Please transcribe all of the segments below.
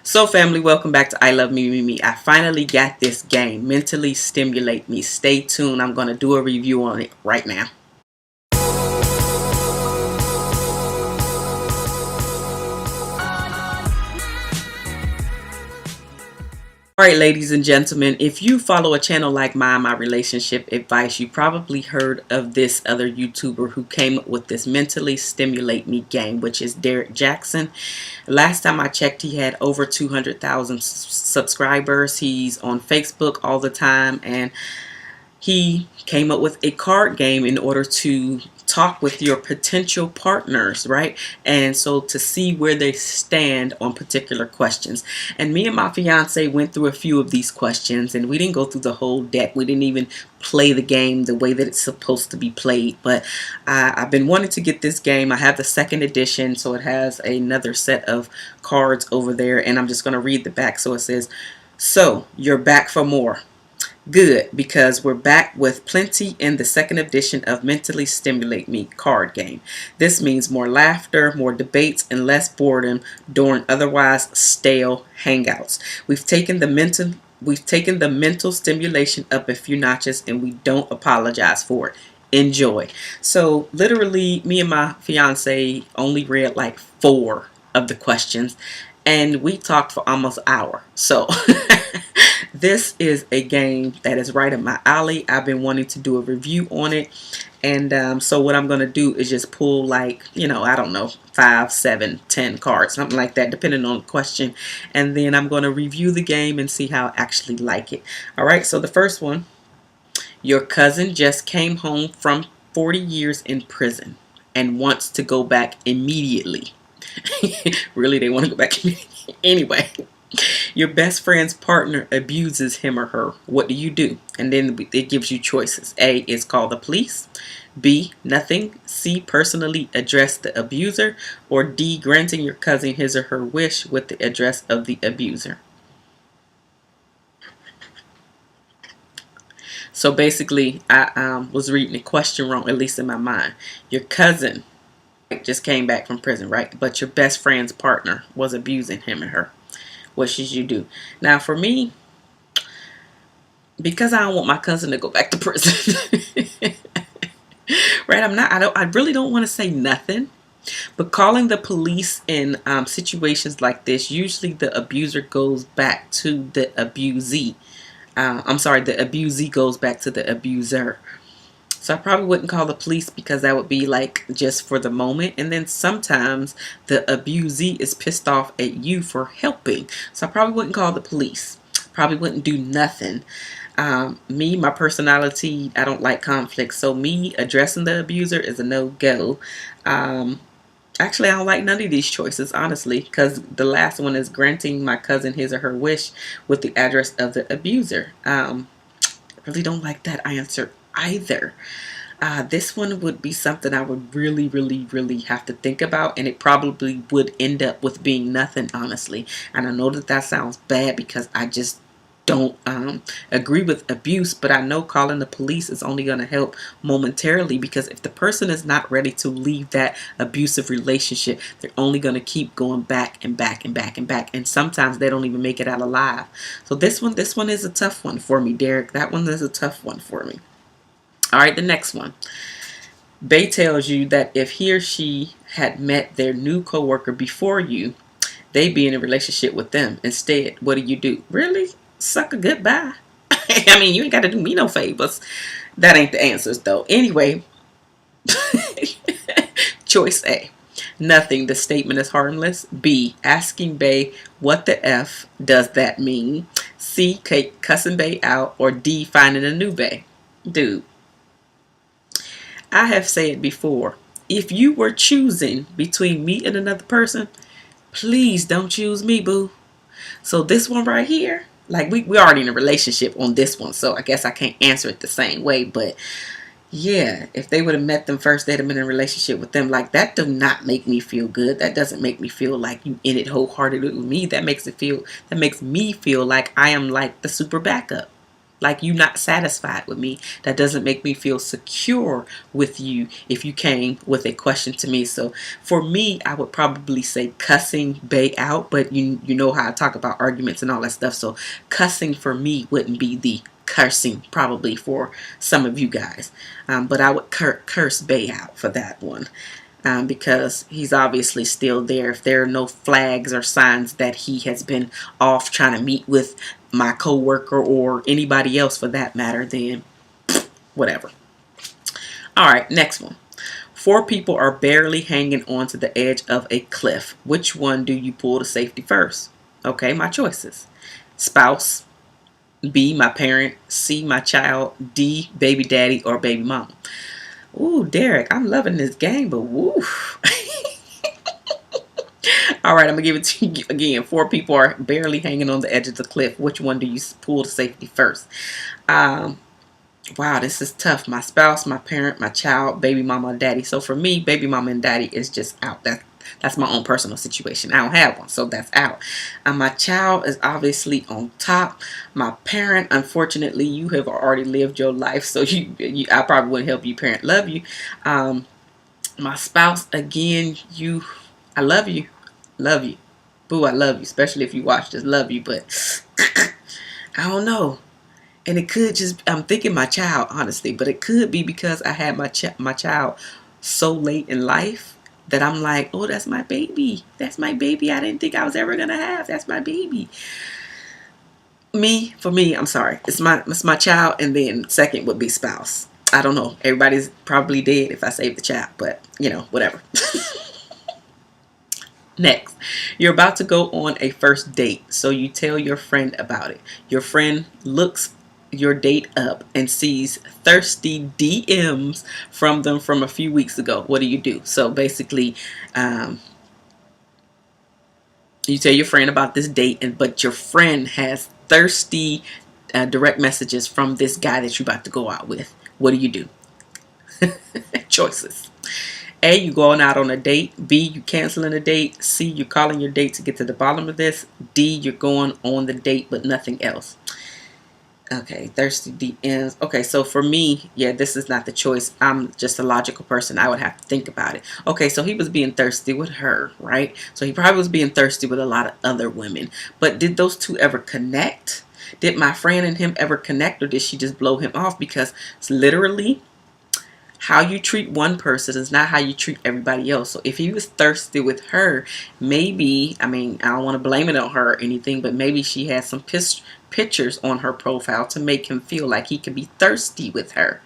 So family, welcome back to I Love Me, Me, Me. I finally got this game, Mentally Stimulate Me. Stay tuned. I'm going to do a review on it right now. Alright, ladies and gentlemen, if you follow a channel like mine, My Relationship Advice, you probably heard of this other YouTuber who came up with this Mentally Stimulate Me game, which is Derrick Jaxn. Last time I checked, he had over 200,000 subscribers. He's on Facebook all the time, and he came up with a card game in order to talk with your potential partners, right? And so to see where they stand on particular questions. And me and my fiance went through a few of these questions, and we didn't go through the whole deck. We didn't even play the game the way that it's supposed to be played. But I've been wanting to get this game. I have the second edition, so it has another set of cards over there, and I'm just going to read the back. So it says, "So you're back for more. Good, because we're back with plenty in the second edition of Mentally Stimulate Me card game. This means more laughter, more debates, and less boredom during otherwise stale hangouts. We've taken the mental stimulation up a few notches, and we don't apologize for it. Enjoy." So literally, me and my fiance only read like 4 of the questions, and we talked for almost an hour. So this is a game that is right up my alley. I've been wanting to do a review on it. And so what I'm going to do is just pull, like, I don't know, 5, 7, 10 cards, something like that, depending on the question. And then I'm going to review the game and see how I actually like it. All right, so the first one: your cousin just came home from 40 years in prison and wants to go back immediately. Really, they want to go back immediately? Anyway. Your best friend's partner abuses him or her. What do you do? And then it gives you choices. A is call the police. B, nothing. C, personally address the abuser. Or D, granting your cousin his or her wish with the address of the abuser. So basically, I was reading the question wrong, at least in my mind. Your cousin just came back from prison, right? But your best friend's partner was abusing him or her. What should you do? Now, for me, because I don't want my cousin to go back to prison, right? I really don't want to say nothing. But calling the police in situations like this, usually the abuser goes back to the abusee. I'm sorry, the abusee goes back to the abuser. So I probably wouldn't call the police, because that would be like just for the moment. And then sometimes the abusee is pissed off at you for helping. So I probably wouldn't call the police. Probably wouldn't do nothing. My personality, I don't like conflict. So me addressing the abuser is a no-go. Actually, I don't like none of these choices, honestly, because the last one is granting my cousin his or her wish with the address of the abuser. I really don't like that answer either. This one would be something I would really, really, really have to think about, and it probably would end up with being nothing, honestly. And I know that sounds bad, because I just don't agree with abuse, but I know calling the police is only going to help momentarily, because if the person is not ready to leave that abusive relationship, they're only going to keep going back and back and back and back, and sometimes they don't even make it out alive. So this one is a tough one for me, Derek. That one is a tough one for me. All right, the next one. Bay tells you that if he or she had met their new coworker before you, they'd be in a relationship with them. Instead, what do you do? Really? Sucker goodbye. I mean, you ain't got to do me no favors. That ain't the answers, though. Anyway, choice A: nothing. The statement is harmless. B, asking Bay what the F does that mean. C, cussing Bay out. Or D, finding a new Bay. Dude, I have said before, if you were choosing between me and another person, please don't choose me, boo. So this one right here, like, we already in a relationship on this one, so I guess I can't answer it the same way. But yeah, if they would have met them first, they'd have been in a relationship with them. Like, that does not make me feel good. That doesn't make me feel like you in it wholeheartedly with me. That makes me feel like I am like the super backup. Like, you not satisfied with me. That doesn't make me feel secure with you if you came with a question to me. So for me, I would probably say cussing bae out, but you know how I talk about arguments and all that stuff. So cussing for me wouldn't be the cursing probably for some of you guys. But I would curse bae out for that one. Because he's obviously still there. If there are no flags or signs that he has been off trying to meet with my coworker or anybody else for that matter, then whatever. All right, next one. 4 people are barely hanging onto the edge of a cliff. Which one do you pull to safety first? Okay, my choices. Spouse. B, my parent. C, my child. D, baby daddy or baby mama. Ooh, Derrick, I'm loving this game, but woo. All right, I'm going to give it to you again. 4 people are barely hanging on the edge of the cliff. Which one do you pull to safety first? Wow, this is tough. My spouse, my parent, my child, baby mama, and daddy. So for me, baby mama and daddy is just out. That's my own personal situation. I don't have one, so that's out. My child is obviously on top. My parent, unfortunately, you have already lived your life, so I probably wouldn't help you parent. Love you. My spouse, again, I love you. Love you. Boo, I love you, especially if you watch this. Love you, but I don't know. And it could just, I'm thinking my child, honestly, but it could be because I had my child so late in life that I'm like, oh, that's my baby. That's my baby I didn't think I was ever going to have. That's my baby. For me, I'm sorry. It's my child, and then second would be spouse. I don't know. Everybody's probably dead if I save the child, but, whatever. Next, you're about to go on a first date, so you tell your friend about it. Your friend looks your date up and sees thirsty DMs from them from a few weeks ago. What do you do? So basically, you tell your friend about this date, but your friend has thirsty direct messages from this guy that you're about to go out with. What do you do? Choices. A, you going out on a date. B, you canceling a date. C, you're calling your date to get to the bottom of this. D, you're going on the date but nothing else. Okay, thirsty DMs. Okay, so for me, yeah, this is not the choice. I'm just a logical person. I would have to think about it. Okay, so he was being thirsty with her, right? So he probably was being thirsty with a lot of other women. But did those two ever connect? Did my friend and him ever connect, or did she just blow him off? Because it's literally how you treat one person is not how you treat everybody else. So if he was thirsty with her, maybe, I don't want to blame it on her or anything, but maybe she had some pictures on her profile to make him feel like he could be thirsty with her.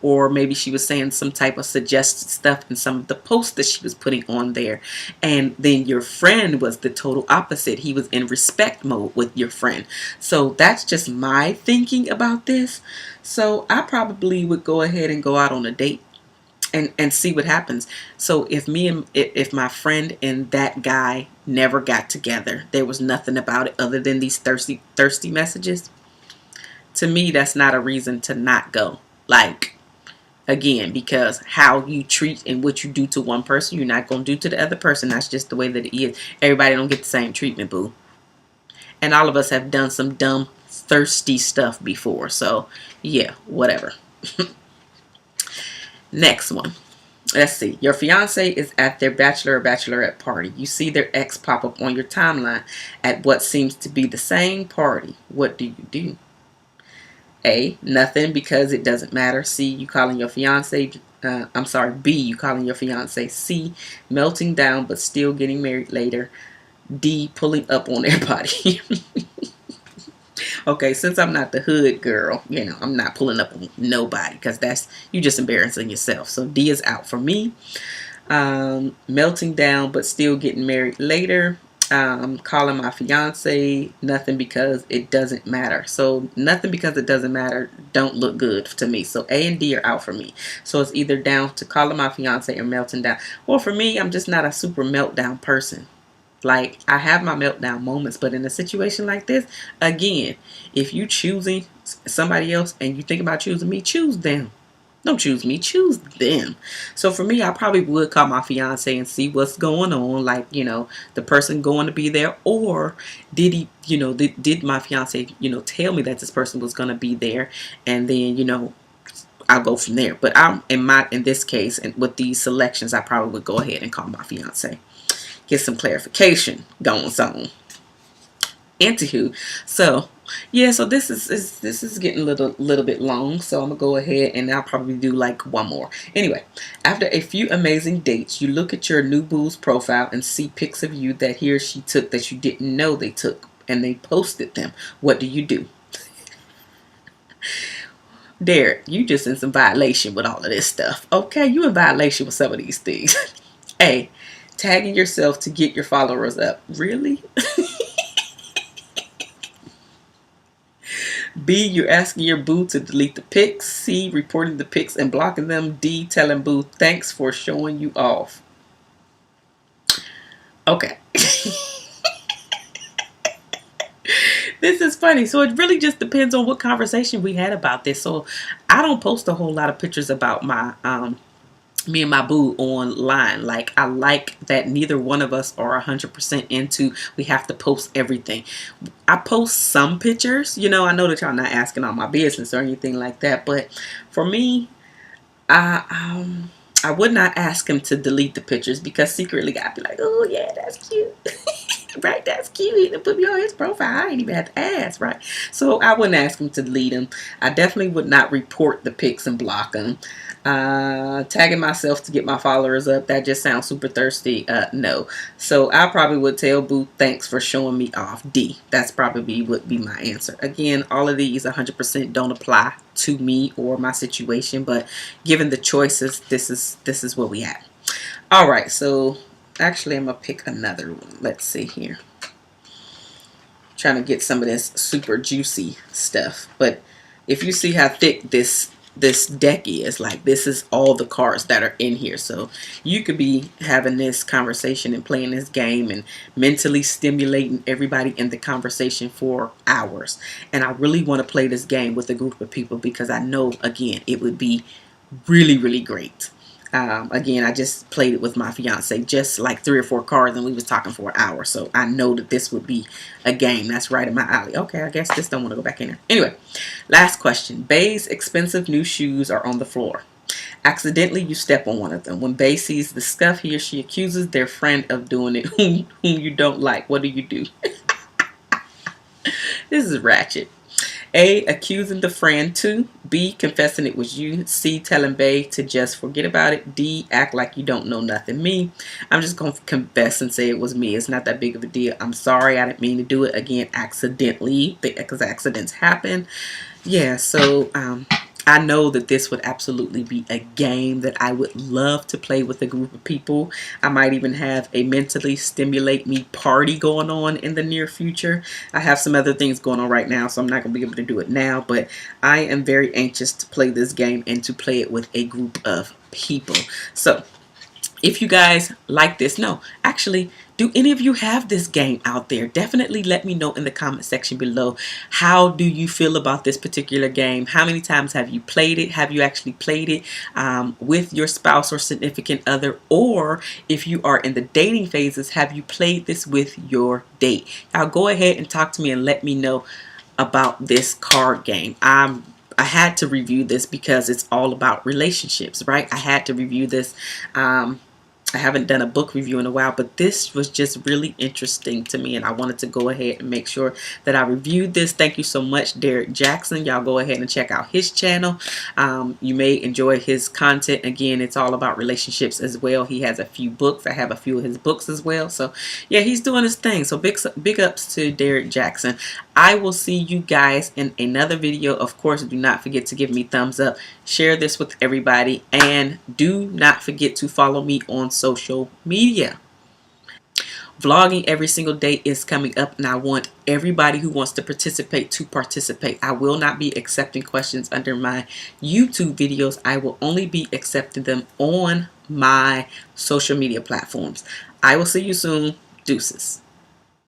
Or maybe she was saying some type of suggested stuff in some of the posts that she was putting on there. And then your friend was the total opposite. He was in respect mode with your friend. So that's just my thinking about this. So I probably would go ahead and go out on a date and see what happens. So if my friend and that guy never got together, there was nothing about it other than these thirsty messages. To me, that's not a reason to not go. Like, again, because how you treat and what you do to one person, you're not going to do to the other person. That's just the way that it is. Everybody don't get the same treatment, boo. And all of us have done some dumb, thirsty stuff before. So, yeah, whatever. Next one. Let's see. Your fiance is at their bachelor or bachelorette party. You see their ex pop up on your timeline at what seems to be the same party. What do you do? A, nothing because it doesn't matter. C, you calling your fiance. B, you calling your fiance. C, melting down but still getting married later. D, pulling up on everybody. Okay, since I'm not the hood girl, I'm not pulling up on nobody because you just embarrassing yourself. So D is out for me. Melting down but still getting married later. Calling my fiance. Nothing because it doesn't matter. So nothing because it doesn't matter don't look good to me. So A and D are out for me. So it's either down to calling my fiance or melting down. Well, for me, I'm just not a super meltdown person. Like, I have my meltdown moments, but in a situation like this, again, if you choosing somebody else and you think about choosing me, choose them. Don't choose me, choose them. So for me, I probably would call my fiance and see what's going on. Like, the person going to be there, or did he, did my fiance, tell me that this person was going to be there, and then, I'll go from there. But in this case, and with these selections, I probably would go ahead and call my fiance, get some clarification going on. Anywho, so yeah, so this is getting a little bit long, so I'm gonna go ahead and I'll probably do like one more. Anyway, after a few amazing dates, you look at your new boo's profile and see pics of you that he or she took that you didn't know they took, and they posted them. What do you do? Derrick, you just in some violation with all of this stuff. Okay, you in violation with some of these things. A, tagging yourself to get your followers up. Really? B, you're asking your boo to delete the pics. C, reporting the pics and blocking them. D, telling boo thanks for showing you off. Okay. This is funny. So it really just depends on what conversation we had about this. So I don't post a whole lot of pictures about my me and my boo online. Like, I like that neither one of us are 100% into we have to post everything. I post some pictures, I know that y'all not asking all my business or anything like that, but for me, I would not ask him to delete the pictures, because secretly I'd be like, oh yeah, that's cute. Right, that's cute. He didn't put me on his profile. I ain't even have to ask, right? So I wouldn't ask him to delete them. I definitely would not report the pics and block them. Tagging myself to get my followers up, that just sounds super thirsty. No. So I probably would tell boo thanks for showing me off. D. That's probably would be my answer. Again, all of these 100% don't apply to me or my situation, but given the choices, this is where we at. All right, so actually I'm gonna pick another one. Let's see here. Trying to get some of this super juicy stuff, but if you see how thick this deck is, like, this is all the cards that are in here. So you could be having this conversation and playing this game and mentally stimulating everybody in the conversation for hours. And I really want to play this game with a group of people, because I know, again, it would be really, really great. Again, I just played it with my fiance, just like 3 or 4 cards, and we was talking for an hour. So I know that this would be a game that's right in my alley. Okay, I guess this don't want to go back in there. Anyway, last question. Bay's expensive new shoes are on the floor. Accidentally, you step on one of them. When Bay sees the scuff, he or she accuses their friend of doing it, whom you don't like. What do you do? This is ratchet. A, accusing the friend. 2, B, confessing it was you. C, telling Bay to just forget about it. D, act like you don't know nothing. Me, I'm just going to confess and say it was me. It's not that big of a deal. I'm sorry. I didn't mean to do it. Again, accidentally, because accidents happen. Yeah, so I know that this would absolutely be a game that I would love to play with a group of people. I might even have a mentally stimulate me party going on in the near future. I have some other things going on right now, so I'm not going to be able to do it now, but I am very anxious to play this game and to play it with a group of people. So if you guys like this, no, actually, do any of you have this game out there? Definitely let me know in the comment section below. How do you feel about this particular game? How many times have you played it? Have you actually played it with your spouse or significant other? Or if you are in the dating phases, have you played this with your date? Now go ahead and talk to me and let me know about this card game. I had to review this because it's all about relationships, right? I had to review this. I haven't done a book review in a while, but this was just really interesting to me, and I wanted to go ahead and make sure that I reviewed this. Thank you so much, Derrick Jaxn. Y'all go ahead and check out his channel. You may enjoy his content. Again, it's all about relationships as well. He has a few books. I have a few of his books as well. So yeah, he's doing his thing. So big ups to Derrick Jaxn. I will see you guys in another video. Of course, do not forget to give me thumbs up, share this with everybody, and do not forget to follow me on social media. Vlogging every single day is coming up, and I want everybody who wants to participate to participate. I will not be accepting questions under my YouTube videos. I will only be accepting them on my social media platforms. I will see you soon. Deuces.